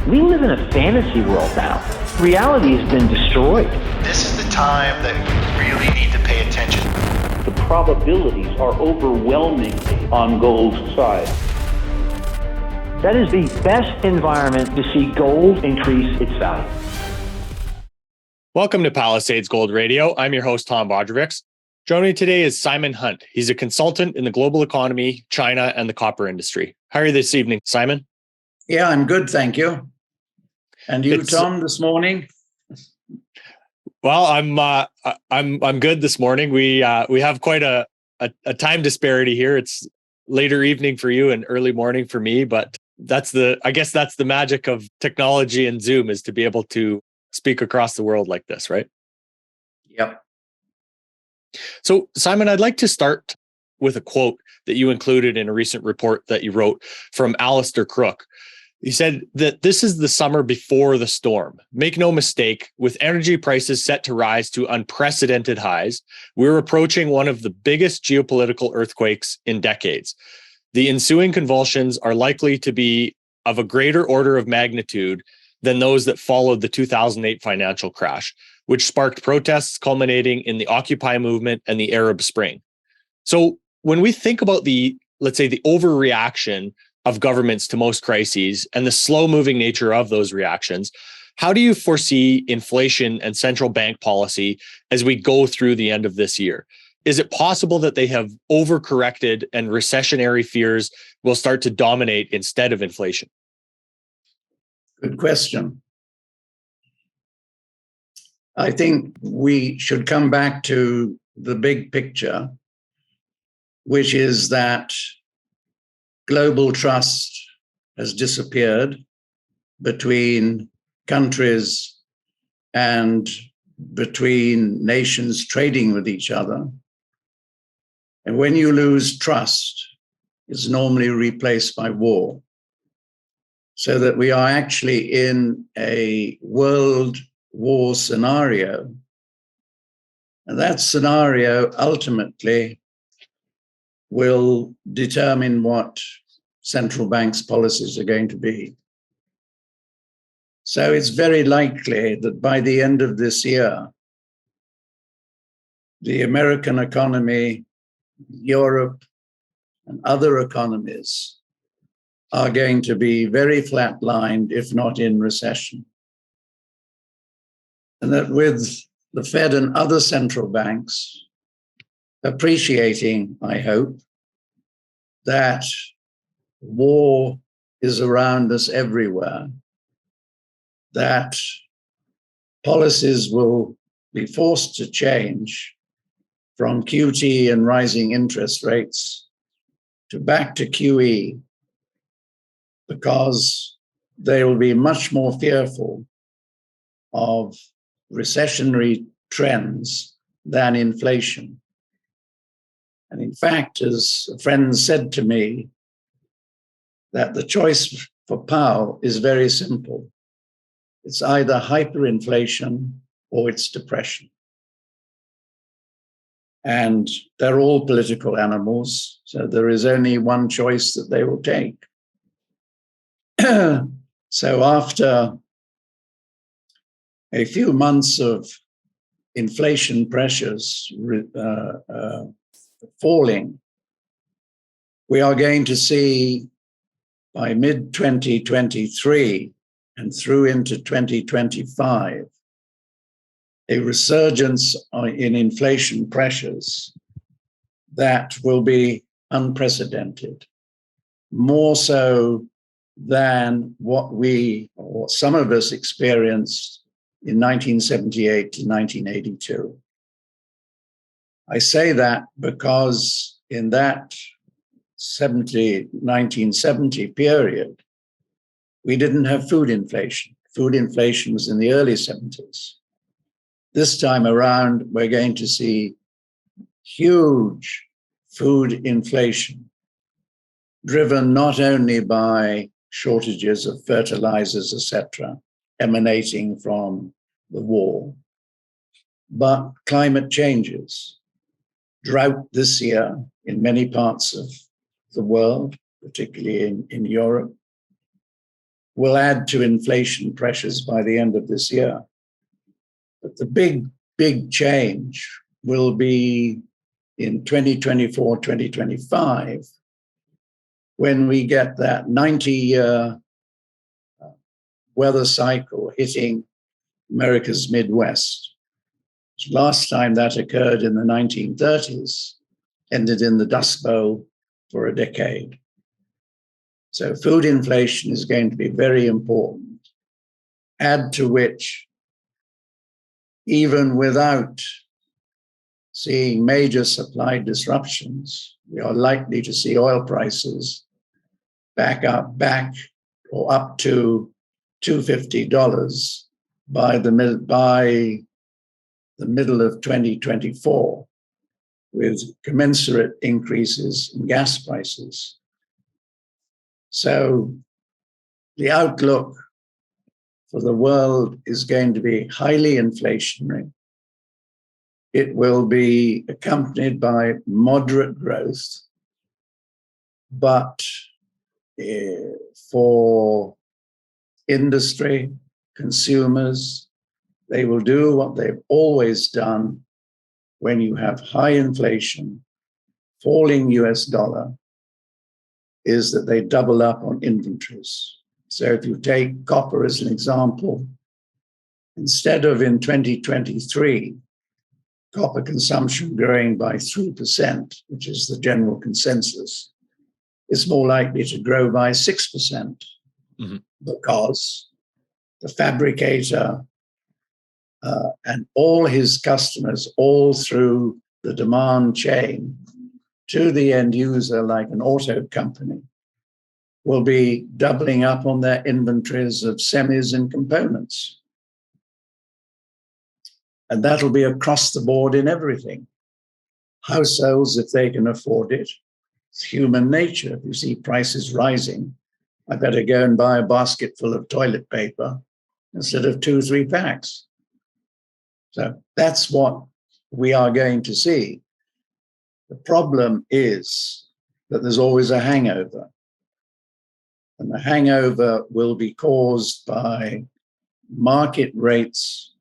We live in a fantasy world now. Reality has been destroyed. This is the time that we really need to pay attention. The probabilities are overwhelmingly on gold's side. That is the best environment to see gold increase its value. Welcome to Palisades Gold Radio. I'm your host, Tom Bodrovics. Joining me today is Simon Hunt. He's a consultant in the global economy, China, and the copper industry. How are you this evening, Simon? Yeah, I'm good, thank you. And you, Tom, this morning? Well, I'm good this morning. We have quite a time disparity here. It's later evening for you and early morning for me, but I guess that's the magic of technology and Zoom, is to be able to speak across the world like this, right? Yep. So, Simon, I'd like to start with a quote that you included in a recent report that you wrote from Alistair Crook. He said that this is the summer before the storm. Make no mistake, with energy prices set to rise to unprecedented highs, we're approaching one of the biggest geopolitical earthquakes in decades. The ensuing convulsions are likely to be of a greater order of magnitude than those that followed the 2008 financial crash, which sparked protests culminating in the Occupy movement and the Arab Spring. So when we think about let's say the overreaction of governments to most crises and the slow-moving nature of those reactions, how do you foresee inflation and central bank policy as we go through the end of this year? Is it possible that they have overcorrected and recessionary fears will start to dominate instead of inflation? Good question. I think we should come back to the big picture, which is that global trust has disappeared between countries and between nations trading with each other. And when you lose trust, it's normally replaced by war. So that we are actually in a world war scenario. And that scenario ultimately will determine what central banks' policies are going to be. So it's very likely that by the end of this year, the American economy, Europe, and other economies are going to be very flatlined, if not in recession. And that with the Fed and other central banks appreciating, I hope, that war is around us everywhere, that policies will be forced to change from QT and rising interest rates to back to QE, because they will be much more fearful of recessionary trends than inflation. And in fact, as a friend said to me, that the choice for Powell is very simple. It's either hyperinflation or it's depression. And they're all political animals, so there is only one choice that they will take. So after a few months of inflation pressures falling, we are going to see by mid-2023 and through into 2025 a resurgence in inflation pressures that will be unprecedented, more so than what we, or some of us, experienced in 1978 to 1982. I say that because in that 1970 period, we didn't have food inflation. Food inflation was in the early 70s. This time around, we're going to see huge food inflation, driven not only by shortages of fertilizers, etc., emanating from the war, but climate changes, drought this year in many parts of the world, particularly in Europe, will add to inflation pressures by the end of this year. But the big change will be in 2024, 2025, when we get that 90-year weather cycle hitting America's Midwest. Last time that occurred in the 1930s, ended in the Dust Bowl for a decade. So food inflation is going to be very important. Add to which, even without seeing major supply disruptions, we are likely to see oil prices back or up to $250 by the middle of 2024, with commensurate increases in gas prices. So the outlook for the world is going to be highly inflationary. It will be accompanied by moderate growth, but for industry, consumers, they will do what they've always done when you have high inflation, falling US dollar, is that they double up on inventories. So if you take copper as an example, instead of in 2023, copper consumption growing by 3%, which is the general consensus, is more likely to grow by 6%, because the fabricator and all his customers, all through the demand chain to the end user, like an auto company, will be doubling up on their inventories of semis and components. And that'll be across the board in everything. Households, if they can afford it, it's human nature. If you see prices rising, I better go and buy a basket full of toilet paper instead of 2-3 packs. So that's what we are going to see. The problem is that there's always a hangover. And the hangover will be caused by market rates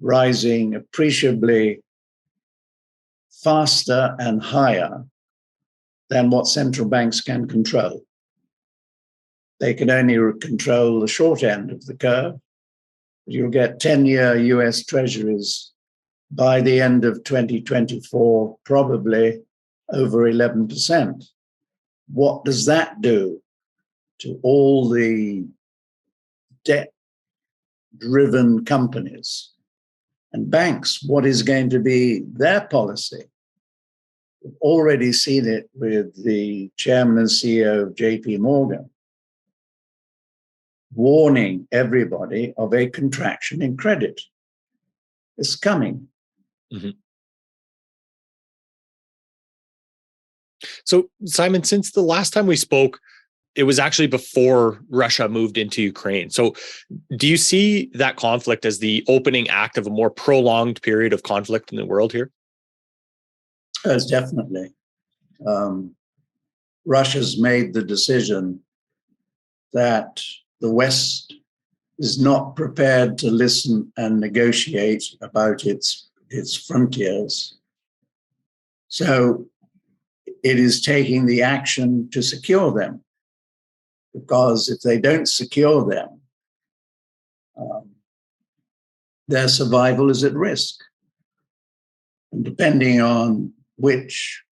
rising appreciably faster and higher than what central banks can control. They can only control the short end of the curve. You'll get 10-year US Treasuries by the end of 2024, probably over 11%. What does that do to all the debt-driven companies and banks? What is going to be their policy? We've already seen it with the chairman and CEO of JP Morgan, warning everybody of a contraction in credit. It's coming. So, Simon, since the last time we spoke, it was actually before Russia moved into Ukraine. So do you see that conflict as the opening act of a more prolonged period of conflict in the world here? Yes, definitely. Russia's made the decision that the West is not prepared to listen and negotiate about its frontiers. So it is taking the action to secure them, because if they don't secure them, their survival is at risk. And depending on which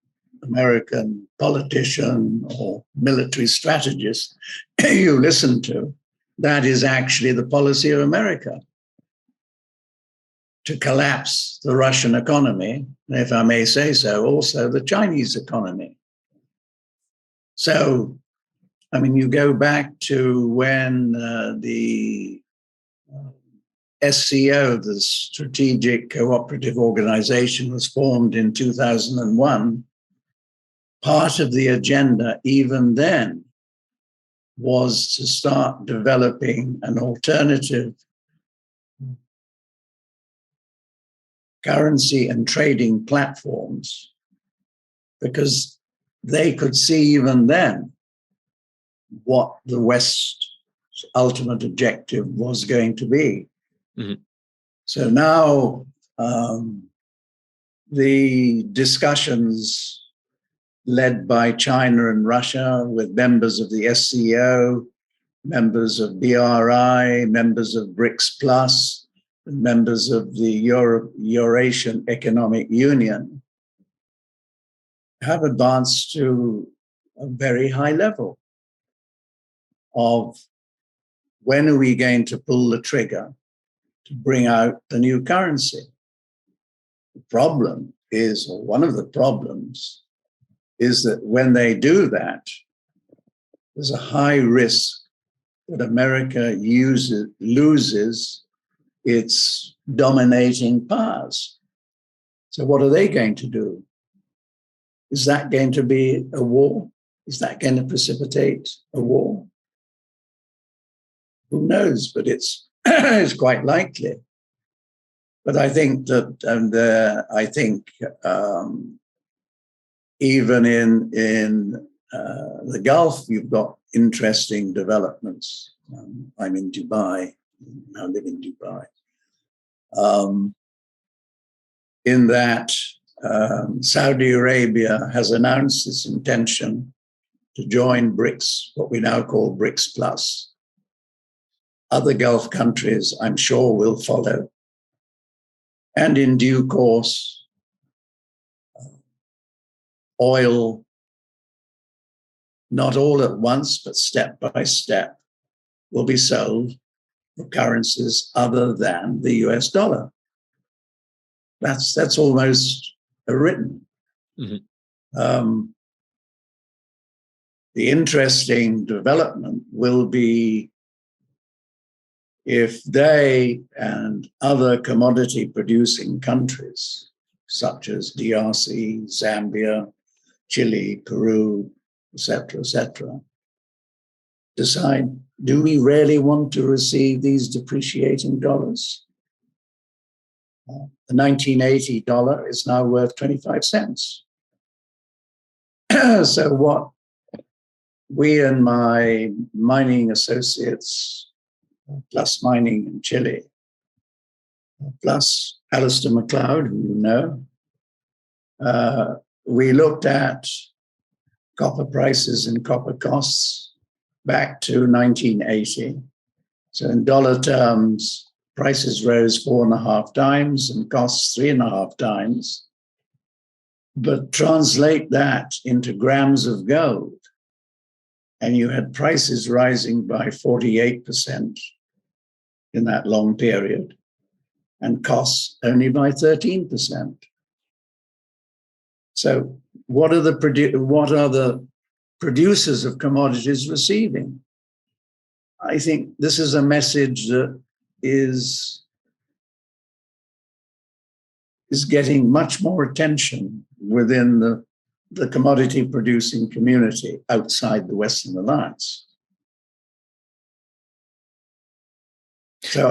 American politician or military strategist you listen to, that is actually the policy of America, to collapse the Russian economy, and if I may say so, also the Chinese economy. So, I mean, you go back to when the SCO, the Strategic Cooperative Organization, was formed in 2001, part of the agenda even then was to start developing an alternative currency and trading platforms, because they could see even then what the West's ultimate objective was going to be. Mhm. So now the discussions led by China and Russia with members of the SCO, members of BRI, members of BRICS Plus, and members of the Eurasian Economic Union have advanced to a very high level of when are we going to pull the trigger to bring out the new currency. The problem is, or one of the problems, is that when they do that, there's a high risk that America loses its dominating powers. So what are they going to do? Is that going to be a war? Is that going to precipitate a war? Who knows? But it's it's quite likely. But I think that, and I think even in the Gulf, you've got interesting developments. I'm in Dubai. I live in Dubai. In that, Saudi Arabia has announced its intention to join BRICS, what we now call BRICS Plus. Other Gulf countries, I'm sure, will follow. And in due course, oil, not all at once, but step by step, will be sold for currencies other than the US dollar. That's almost written. Mm-hmm. The interesting development will be if they and other commodity producing countries, such as DRC, Zambia, Chile, Peru, etc., decide, do we really want to receive these depreciating dollars? The 1980 dollar is now worth 25 cents. So what we and my mining associates, plus mining in Chile, plus Alistair MacLeod, who you know, we looked at copper prices and copper costs back to 1980. So in dollar terms, prices rose 4.5 times and costs 3.5 times. But translate that into grams of gold, and you had prices rising by 48% in that long period, and costs only by 13%. So what are the producers of commodities receiving? I think this is a message that is getting much more attention within the commodity producing community outside the Western Alliance. So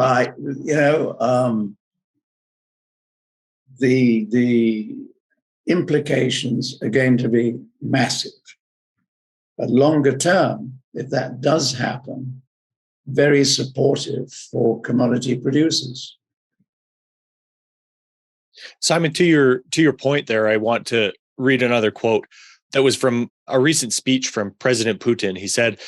the implications are going to be massive. But longer term, if that does happen, very supportive for commodity producers. Simon, to your point there, I want to read another quote that was from a recent speech from President Putin. He said,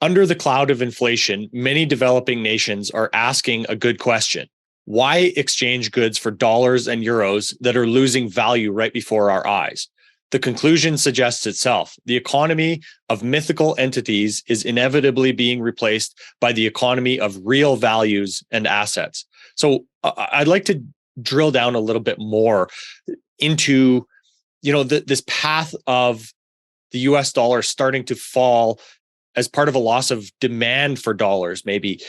"Under the cloud of inflation, many developing nations are asking a good question. Why exchange goods for dollars and euros that are losing value right before our eyes? The conclusion suggests itself. The economy of mythical entities is inevitably being replaced by the economy of real values and assets." So I'd like to drill down a little bit more into, this path of the US dollar starting to fall as part of a loss of demand for dollars, maybe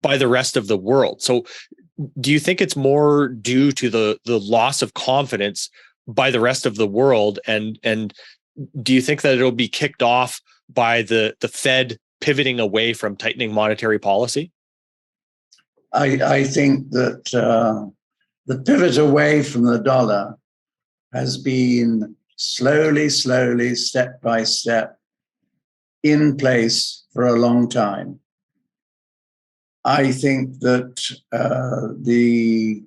by the rest of the world. So do you think it's more due to the loss of confidence by the rest of the world? And do you think that it'll be kicked off by the Fed pivoting away from tightening monetary policy? I think that the pivot away from the dollar has been slowly, step by step, in place for a long time. I think that the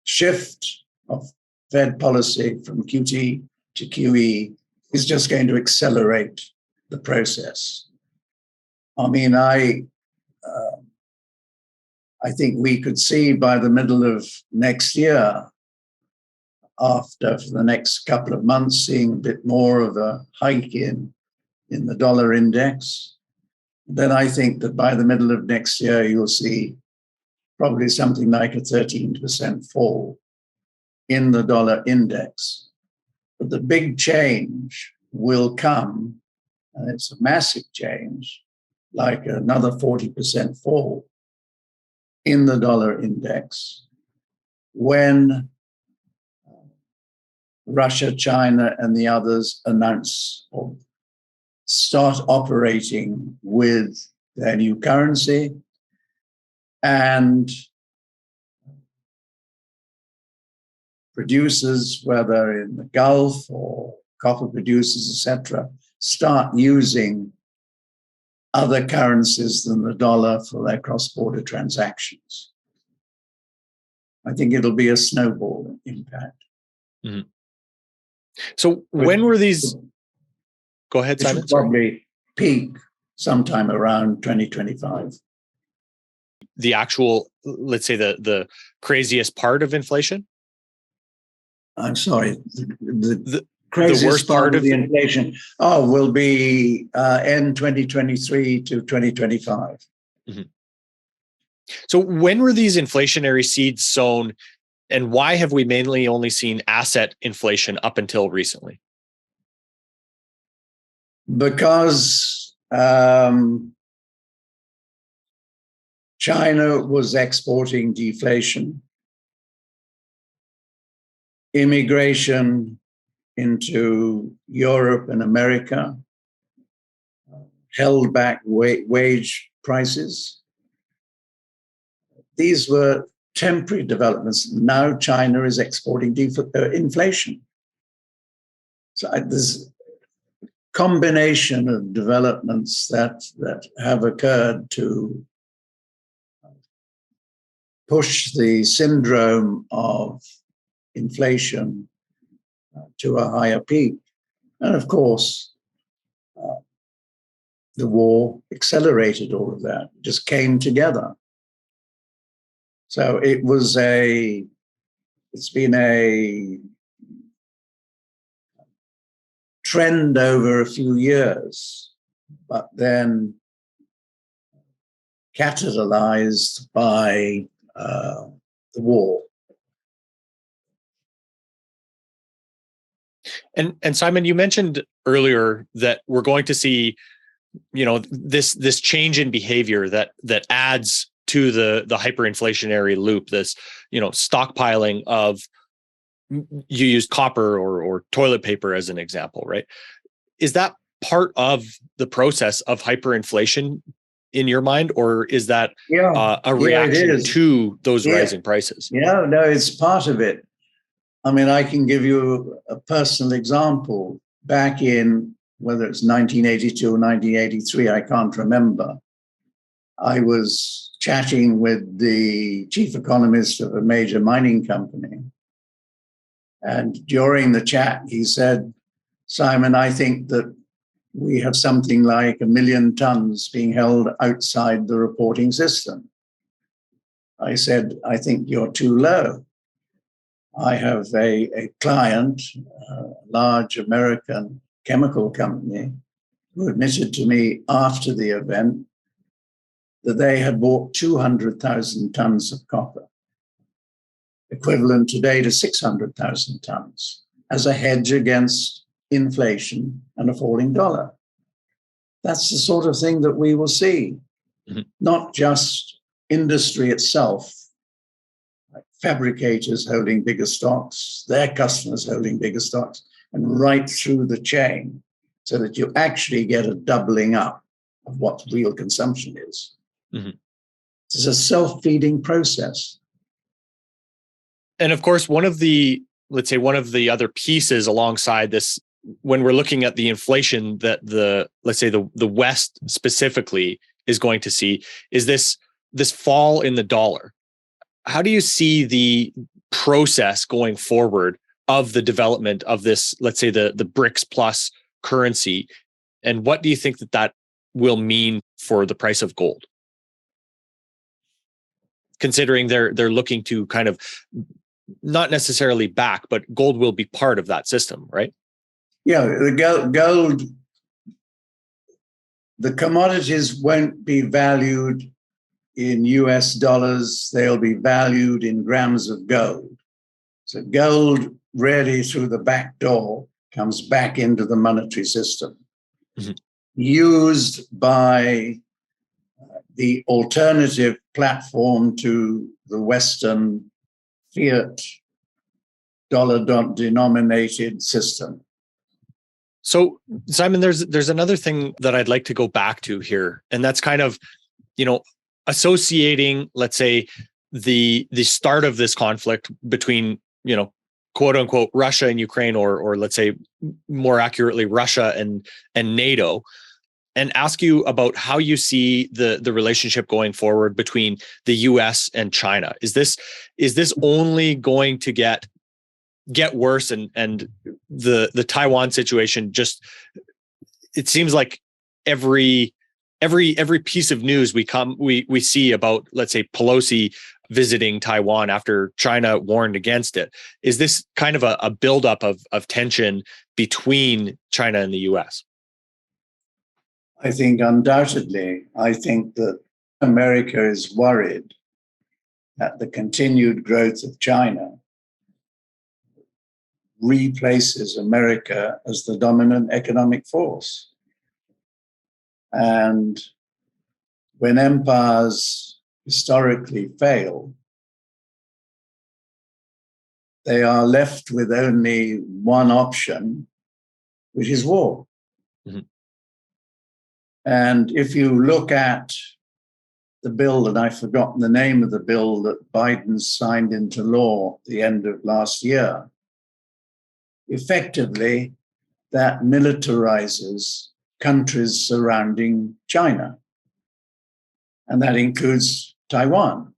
shift of Fed policy from QT to QE is just going to accelerate the process. I mean, I think we could see by the middle of next year, after for the next couple of months, seeing a bit more of a hike in the dollar index. Then I think that by the middle of next year, you'll see probably something like a 13% fall in the dollar index. But the big change will come, and it's a massive change, like another 40% fall in the dollar index when Russia, China, and the others announce or start operating with their new currency, and producers, whether in the Gulf or copper producers, etc., start using other currencies than the dollar for their cross-border transactions. I think it'll be a snowball impact. Mm-hmm. So when were these? Go ahead, Simon. Probably peak sometime around 2025. The actual, let's say, the craziest part of inflation? I'm sorry, the craziest worst part of the inflation will be end 2023 to 2025. Mm-hmm. So when were these inflationary seeds sown, and why have we mainly only seen asset inflation up until recently? Because China was exporting deflation, immigration into Europe and America held back wage prices. These were temporary developments. Now China is exporting inflation. So there's a combination of developments that have occurred to push the syndrome of inflation to a higher peak. And of course, the war accelerated all of that, it just came together. So it's been a trend over a few years, but then catalyzed by the war. And Simon, you mentioned earlier that we're going to see, this change in behavior that adds to the hyperinflationary loop. This, stockpiling of, you used copper or toilet paper as an example, right? Is that part of the process of hyperinflation in your mind, or is that a reaction to those rising prices? No, it's part of it. I mean, I can give you a personal example. Back in, whether it's 1982 or 1983, I can't remember, I was chatting with the chief economist of a major mining company. And during the chat, he said, Simon, I think that we have something like 1 million tons being held outside the reporting system. I said, I think you're too low. I have a client, a large American chemical company, who admitted to me after the event that they had bought 200,000 tons of copper, equivalent today to 600,000 tons, as a hedge against inflation and a falling dollar. That's the sort of thing that we will see, not just industry itself, like fabricators holding bigger stocks, their customers holding bigger stocks, and right through the chain, so that you actually get a doubling up of what real consumption is. Mm-hmm. It's a self-feeding process. And of course, one of the other pieces alongside this, when we're looking at the inflation that the West specifically is going to see, is this this fall in the dollar, how do you see the process going forward of the development of this, let's say the BRICS plus currency, and what do you think that will mean for the price of gold? Considering they're looking to kind of not necessarily back, but gold will be part of that system, right? Yeah, the gold, the commodities won't be valued in US dollars, they'll be valued in grams of gold. So gold really through the back door comes back into the monetary system, used by the alternative platform to the Western fiat dollar denominated system. So, Simon, there's another thing that I'd like to go back to here, and that's kind of, associating, let's say, the start of this conflict between, quote unquote, Russia and Ukraine, or let's say more accurately, Russia and NATO, and ask you about how you see the relationship going forward between the US and China. Is this only going to get worse, and the Taiwan situation, just, it seems like every piece of news we see about, let's say, Pelosi visiting Taiwan after China warned against it. Is this kind of a buildup of tension between China and the US? I think undoubtedly, I think that America is worried that the continued growth of China replaces America as the dominant economic force. And when empires historically fail, they are left with only one option, which is war. Mm-hmm. And if you look at the bill, and I've forgotten the name of the bill that Biden signed into law at the end of last year, effectively that militarizes countries surrounding China. And that includes Taiwan,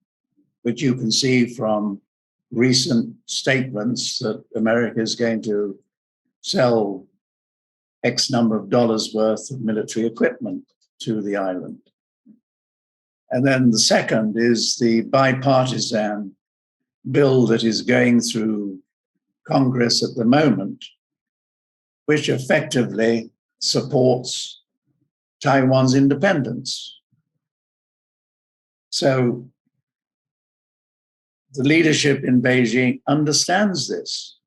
which you can see from recent statements that America is going to sell X number of dollars worth of military equipment to the island. And then the second is the bipartisan bill that is going through Congress at the moment, which effectively supports Taiwan's independence. So the leadership in Beijing understands this.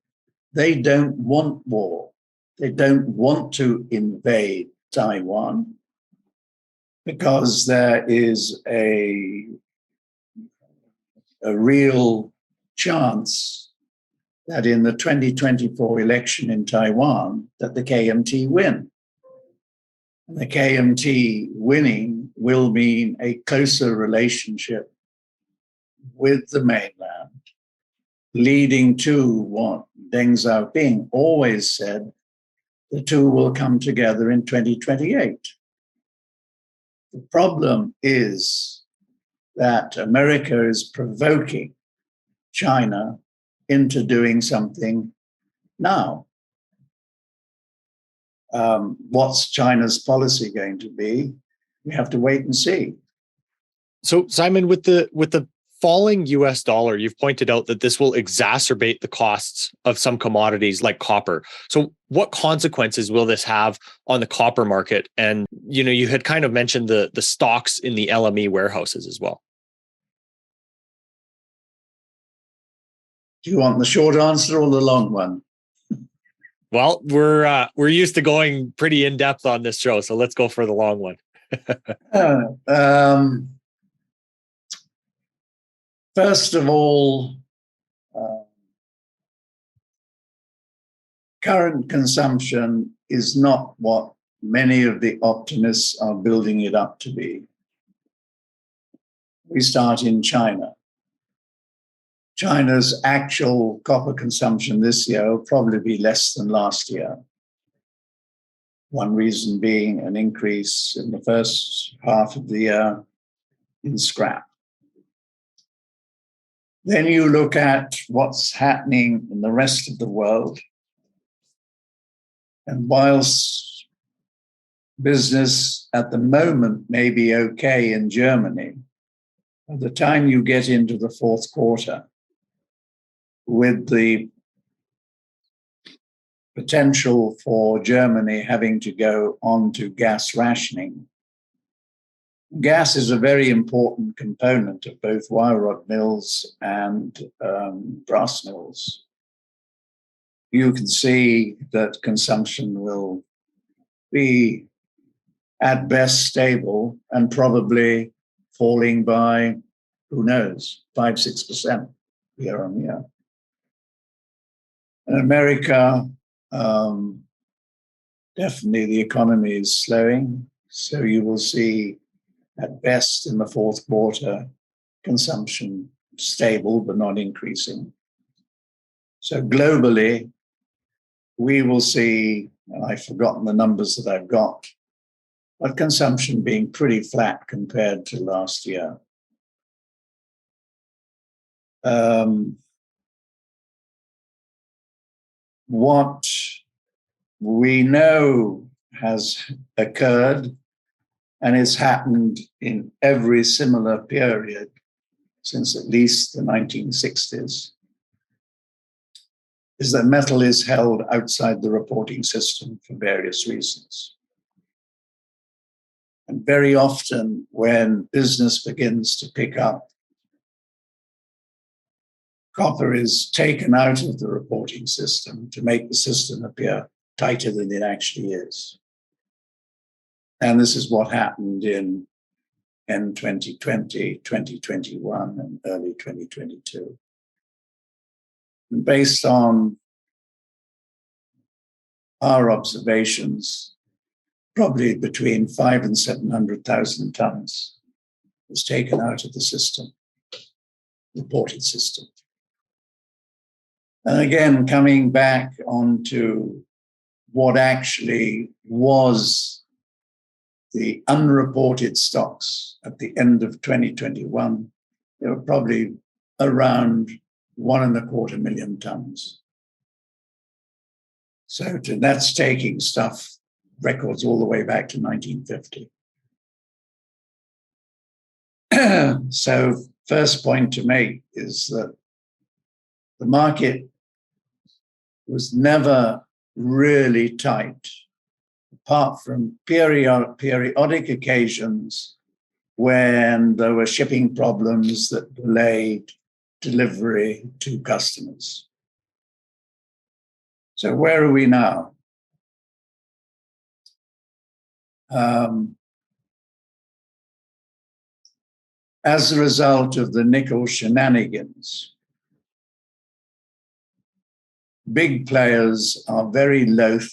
They don't want war. They don't want to invade Taiwan because there is a real chance that in the 2024 election in Taiwan, that the KMT win. And the KMT winning will mean a closer relationship with the mainland, leading to what Deng Xiaoping always said, the two will come together in 2028. The problem is that America is provoking China into doing something now. What's China's policy going to be? We have to wait and see. So, Simon, with the falling US dollar, you've pointed out that this will exacerbate the costs of some commodities like copper. So what consequences will this have on the copper market? And, you had kind of mentioned the stocks in the LME warehouses as well. Do you want the short answer or the long one? Well, we're used to going pretty in depth on this show, so let's go for the long one. First of all, current consumption is not what many of the optimists are building it up to be. We start in China. China's actual copper consumption this year will probably be less than last year. One reason being an increase in the first half of the year in scrap. Then you look at what's happening in the rest of the world. And whilst business at the moment may be okay in Germany, by the time you get into the fourth quarter, with the potential for Germany having to go on to gas rationing, gas is a very important component of both wire rod mills and brass mills. You can see that consumption will be at best stable and probably falling by, who knows, 5-6% year on year. In America, definitely the economy is slowing. So you will see at best in the fourth quarter, consumption stable but not increasing. So globally, we will see, and I've forgotten the numbers that I've got, but consumption being pretty flat compared to last year. What we know has occurred, and it's happened in every similar period since at least the 1960s, is that metal is held outside the reporting system for various reasons. And very often when business begins to pick up, copper is taken out of the reporting system to make the system appear tighter than it actually is. And this is what happened in 2020, 2021, and early 2022. And based on our observations, probably between 500,000 and 700,000 tons was taken out of the system, reported system. And again, coming back onto what actually was the unreported stocks at the end of 2021, they were probably around 1.25 million tons. So that's taking stuff, records all the way back to 1950. So first point to make is that the market was never really tight, apart from periodic occasions when there were shipping problems that delayed delivery to customers. So where are we now? As a result of the nickel shenanigans, big players are very loath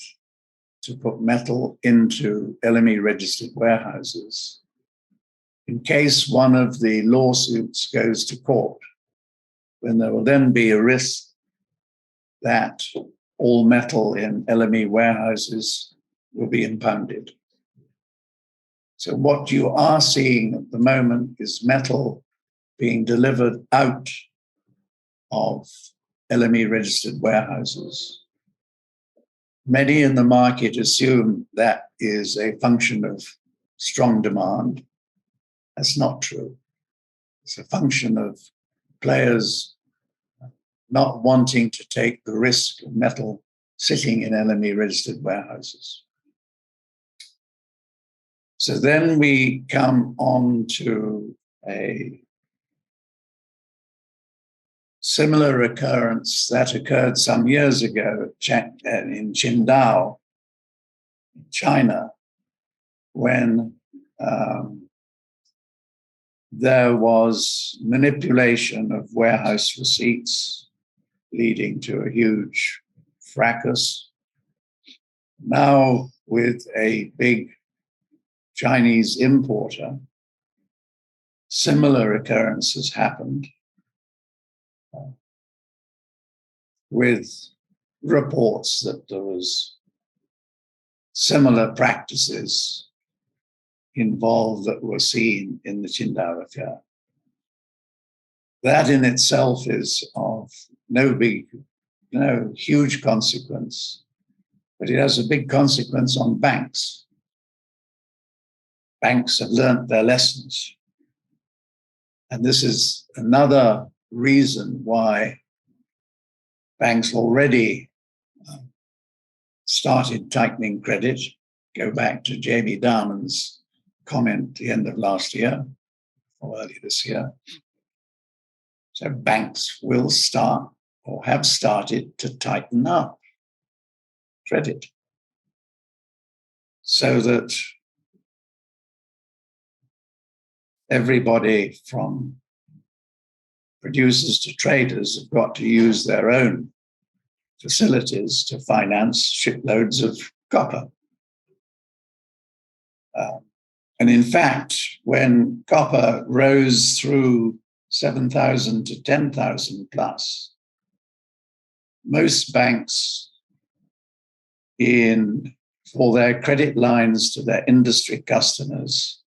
to put metal into LME registered warehouses in case one of the lawsuits goes to court, when there will then be a risk that all metal in LME warehouses will be impounded. So what you are seeing at the moment is metal being delivered out of LME registered warehouses. Many in the market assume that is a function of strong demand. That's not true. It's a function of players not wanting to take the risk of metal sitting in LME registered warehouses. So then we come on to a similar occurrence that occurred some years ago in Qingdao, China, when there was manipulation of warehouse receipts, leading to a huge fracas. Now, with a big Chinese importer, similar occurrence has happened with reports that there was similar practices involved that were seen in the Qingdao affair. that in itself is of no huge consequence, but it has a big consequence on banks. Banks have learnt their lessons. And this is another reason why banks already started tightening credit. Go back to Jamie Dimon's comment at the end of last year or early this year. So banks will start or have started to tighten up credit so that everybody from producers to traders have got to use their own facilities to finance shiploads of copper. And in fact, when copper rose through 7,000 to 10,000 plus, most banks for their credit lines to their industry customers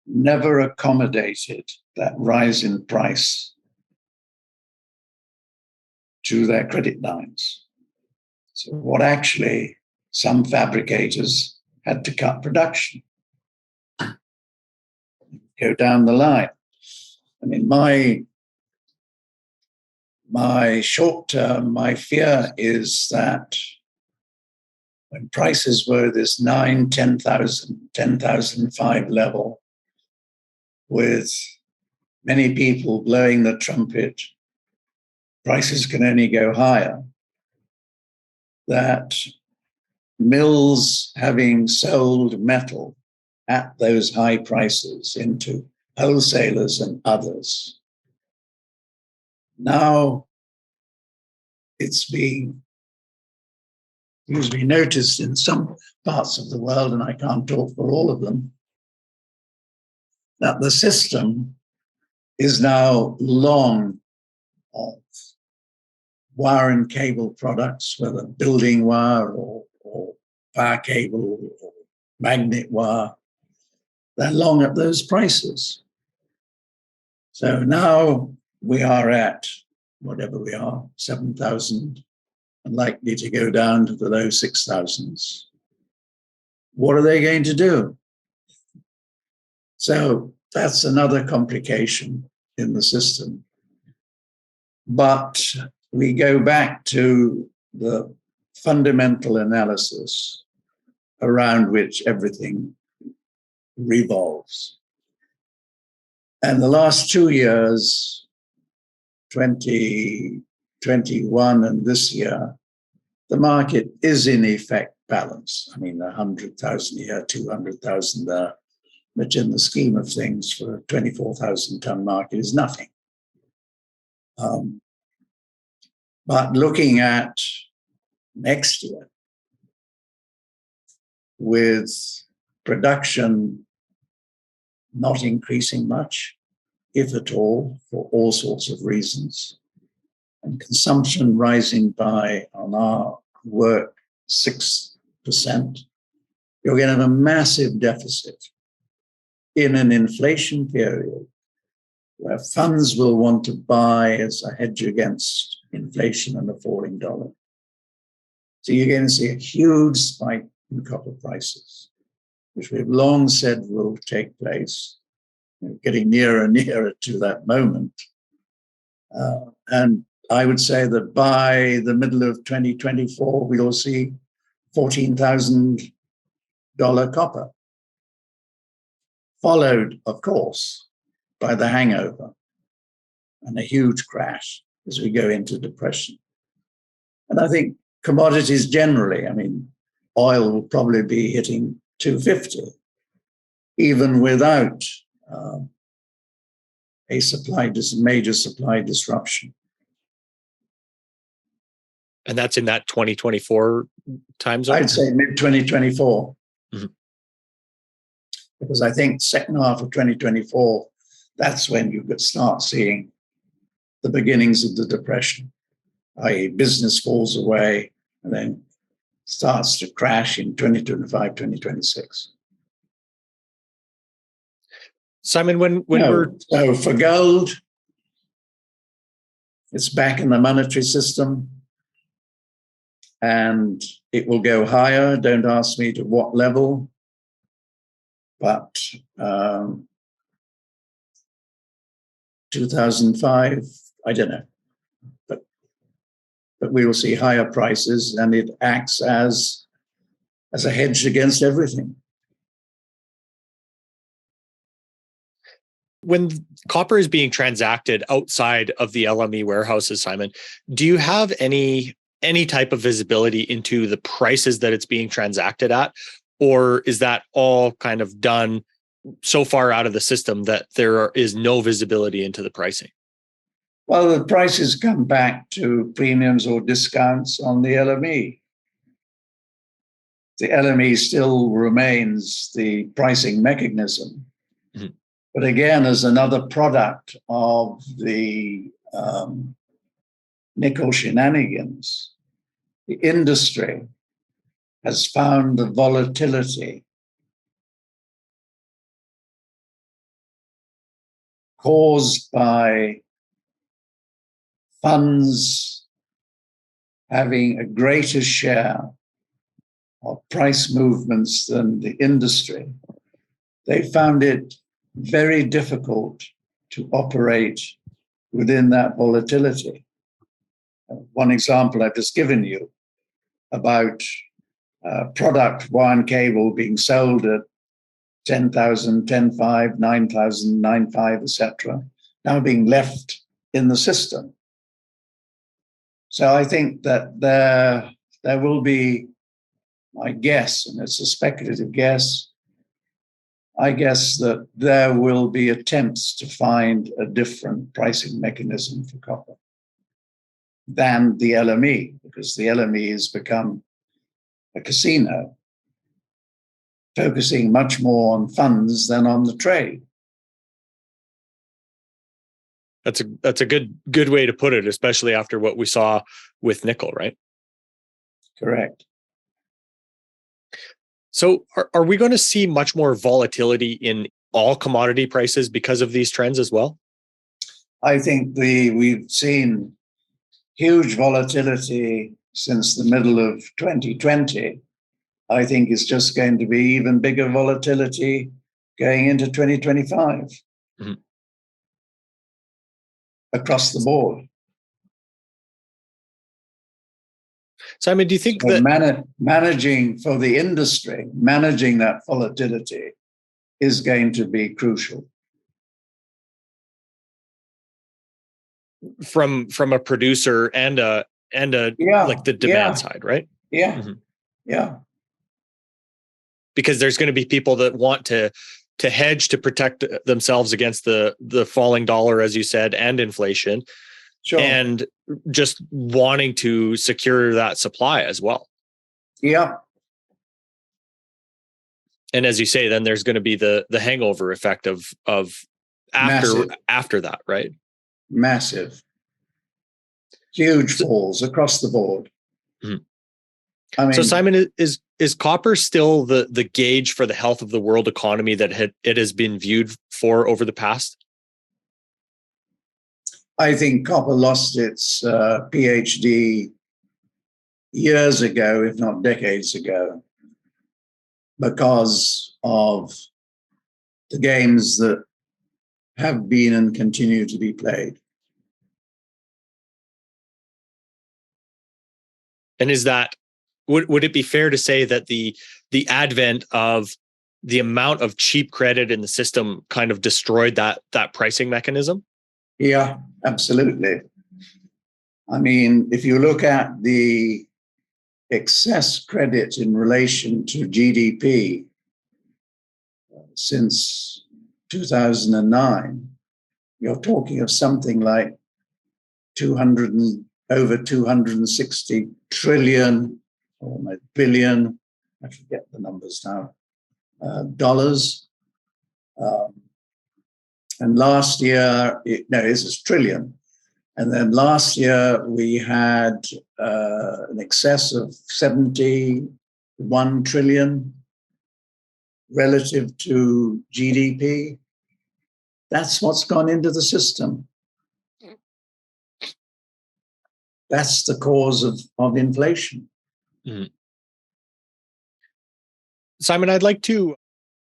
never accommodated that rise in price to their credit lines. So what actually some fabricators had to cut production. Go down the line. I mean, my short term, my fear is that when prices were this 9, 10,000, 10,005 level, with many people blowing the trumpet, prices can only go higher, that mills having sold metal at those high prices into wholesalers and others, now it's being usually noticed in some parts of the world, and I can't talk for all of them, that the system is now long of wire and cable products, whether building wire or power cable or magnet wire. They're long at those prices. So now we are at whatever we are, 7,000, and likely to go down to the low 6,000s. What are they going to do? So that's another complication in the system. But we go back to the fundamental analysis around which everything revolves. And the last 2 years, 2021 and this year, the market is in effect balanced. I mean, 100,000 here, 200,000 there, which in the scheme of things for a 24,000 ton market is nothing. But looking at next year, with production not increasing much, if at all, for all sorts of reasons, and consumption rising by, on our work, 6%, you're going to have a massive deficit in an inflation period where funds will want to buy as a hedge against inflation and a falling dollar. So you're going to see a huge spike in copper prices, which we've long said will take place, getting nearer and nearer to that moment. And I would say that by the middle of 2024, we'll see $14,000 copper, followed, of course, by the hangover and a huge crash as we go into depression. And I think commodities generally, I mean, oil will probably be hitting 250, even without a major supply disruption. And that's in that 2024 time zone? I'd say mid-2024. Mm-hmm. Because I think second half of 2024, that's when you could start seeing the beginnings of the depression, i.e. business falls away and then starts to crash in 2025, 2026. Simon, when so for gold, It's back in the monetary system, and it will go higher. Don't ask me to what level, but 2005, I don't know. But we will see higher prices, and it acts as a hedge against everything. When copper is being transacted outside of the LME warehouses, Simon, do you have any type of visibility into the prices that it's being transacted at? Or is that all kind of done so far out of the system that there is no visibility into the pricing? Well, the prices come back to premiums or discounts on the LME. The LME still remains the pricing mechanism. Mm-hmm. But again, as another product of the nickel shenanigans, the industry has found the volatility caused by funds having a greater share of price movements than the industry. They found it very difficult to operate within that volatility. One example I've just given you about product wire and cable being sold at 10,000, 10,500, 9,000, 9,500, etc., now being left in the system. So I think that there will be, I guess, and it's a speculative guess, I guess that there will be attempts to find a different pricing mechanism for copper than the LME, because the LME has become a casino, focusing much more on funds than on the trade. That's a good way to put it, especially after what we saw with nickel, right? Correct. So are we going to see much more volatility in all commodity prices because of these trends as well? I think we've seen huge volatility since the middle of 2020. I think it's just going to be even bigger volatility going into 2025. Mm-hmm. Across the board. Simon, do you think that managing for the industry, managing that volatility is going to be crucial? From a producer and a like the demand side, right? Yeah. Mm-hmm. Yeah. Because there's going to be people that want to hedge to protect themselves against the falling dollar, as you said, and inflation. Sure. And just wanting to secure that supply as well. Yeah. And as you say, then there's going to be the hangover effect of after that, right? Massive. Huge falls across the board. Mm-hmm. I mean, so Simon, is copper still the gauge for the health of the world economy that it has been viewed for over the past? I think copper lost its PhD years ago, if not decades ago, because of the games that have been and continue to be played. And is that would it be fair to say that the advent of the amount of cheap credit in the system kind of destroyed that pricing mechanism? Yeah, absolutely. I mean, if you look at the excess credit in relation to GDP since 2009, you're talking of something like over 260 trillion or billion, I forget the numbers now, dollars. And last year, this is trillion. And then last year, we had an excess of 71 trillion relative to GDP. That's what's gone into the system. that's the cause of inflation. Mhm. Simon, I'd like to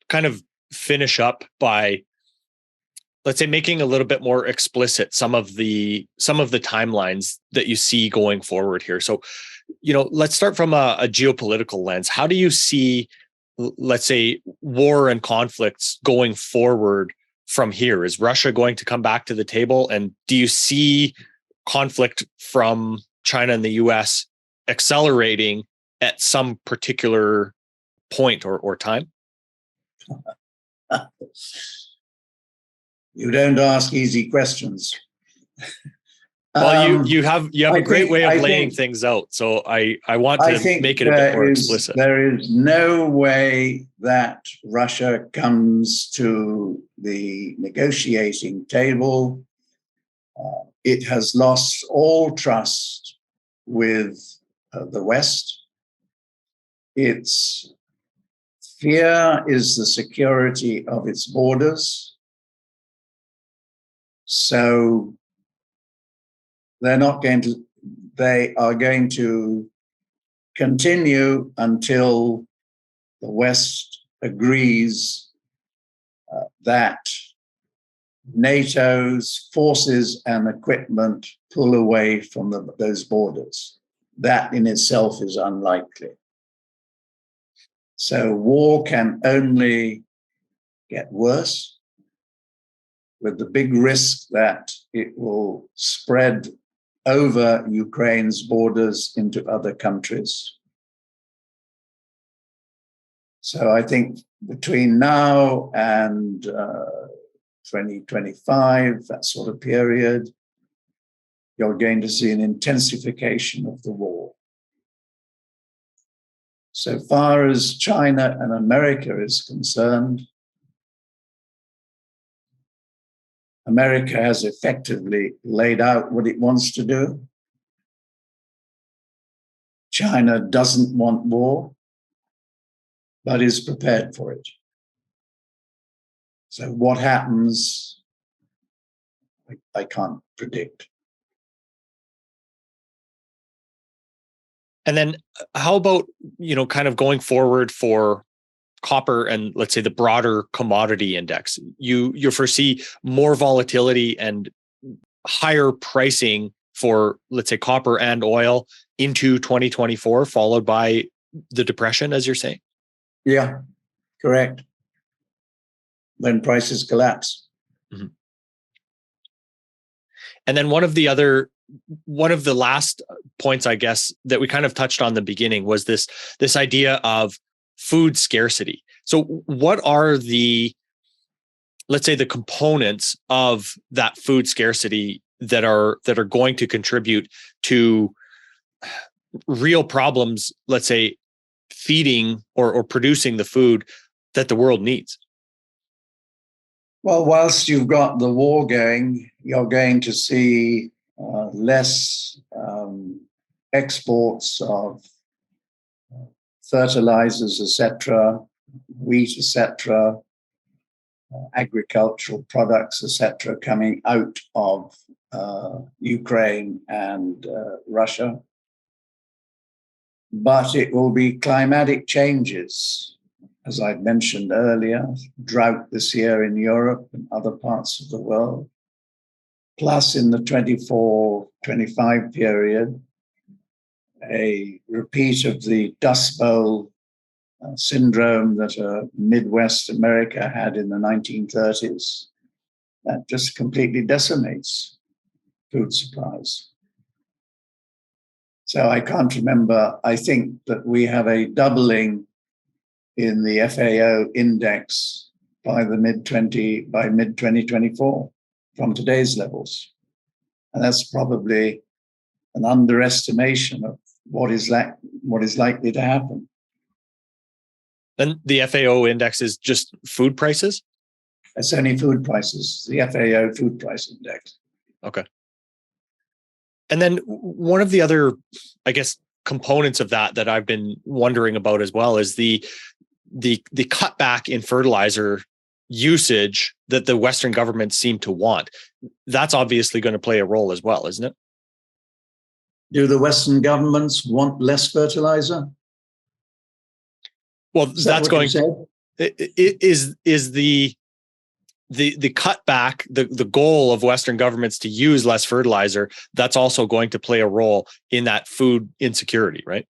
kind of finish up by, let's say, making a little bit more explicit some of the timelines that you see going forward here. So, let's start from a geopolitical lens. How do you see, let's say, war and conflicts going forward from here? Is Russia going to come back to the table? And do you see conflict from China and the US accelerating at some particular point or time? You don't ask easy questions. Well, you have a great way of laying think, things out, so I want to make it a bit more explicit. There is no way that Russia comes to the negotiating table. It has lost all trust with the West. Its fear is the security of its borders. So they are going to continue until the West agrees that NATO's forces and equipment pull away from those borders. That in itself is unlikely. So war can only get worse, with the big risk that it will spread over Ukraine's borders into other countries. So I think between now and 2025, that sort of period, you're going to see an intensification of the war. So far as China and America is concerned, America has effectively laid out what it wants to do. China doesn't want war, but is prepared for it. So what happens, I can't predict. And then how about, kind of going forward for copper and, let's say, the broader commodity index? You foresee more volatility and higher pricing for, let's say, copper and oil into 2024, followed by the depression, as you're saying? Yeah, correct. When prices collapse. Mm-hmm. And then one of the last points, I guess, that we kind of touched on the beginning was this idea of food scarcity. So what are let's say, the components of that food scarcity that are going to contribute to real problems, let's say, feeding or producing the food that the world needs? Well, whilst you've got the war going, you're going to see less exports of fertilizers, etc., wheat, etc., agricultural products, etc., coming out of Ukraine and Russia. But it will be climatic changes, as I mentioned earlier, drought this year in Europe and other parts of the world, plus in the 24-25 period, a repeat of the Dust Bowl syndrome that Midwest America had in the 1930s. That just completely decimates food supplies. So I can't remember. I think that we have a doubling in the FAO index by mid-2024 from today's levels. And that's probably an underestimation of what is likely to happen. And the FAO index is just food prices? It's only food prices, the FAO food price index. Okay. And then one of the other, I guess, components of that I've been wondering about as well is the cutback in fertilizer usage that the Western governments seem to want. That's obviously going to play a role as well, isn't it? Do the Western governments want less fertilizer? Well, Is that that's what you going said? is the cutback, the goal of Western governments to use less fertilizer. That's also going to play a role in that food insecurity, right?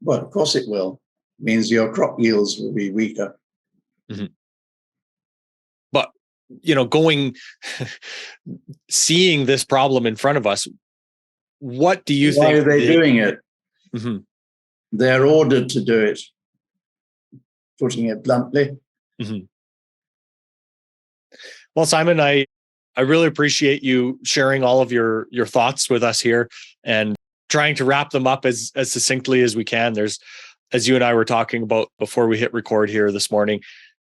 Well, of course it will. It means your crop yields will be weaker. Mm-hmm. But seeing this problem in front of us, what do you think? Why are they doing it? Mm-hmm. They're ordered to do it, putting it bluntly. Mm-hmm. Well, Simon, I really appreciate you sharing all of your thoughts with us here and trying to wrap them up as succinctly as we can. There's, as you and I were talking about before we hit record here this morning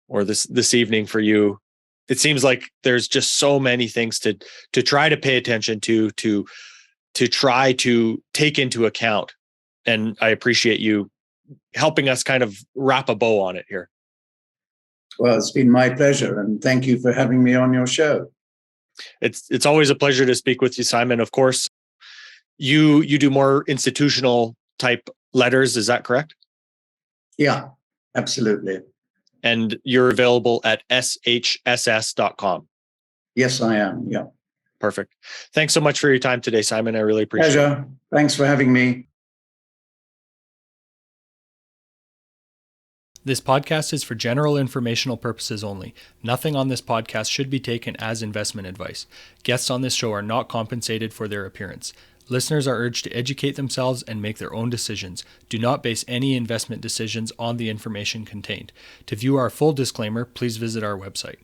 or this evening for you, it seems like there's just so many things to try to pay attention to try to take into account. And I appreciate you helping us kind of wrap a bow on it here. Well, it's been my pleasure, and thank you for having me on your show. It's always a pleasure to speak with you, Simon. Of course, you do more institutional type letters, is that correct? Yeah, absolutely. And you're available at shss.com. Yes, I am. Yeah. Perfect. Thanks so much for your time today, Simon. I really appreciate it. Pleasure. Thanks for having me. This podcast is for general informational purposes only. Nothing on this podcast should be taken as investment advice. Guests on this show are not compensated for their appearance. Listeners are urged to educate themselves and make their own decisions. Do not base any investment decisions on the information contained. To view our full disclaimer, please visit our website.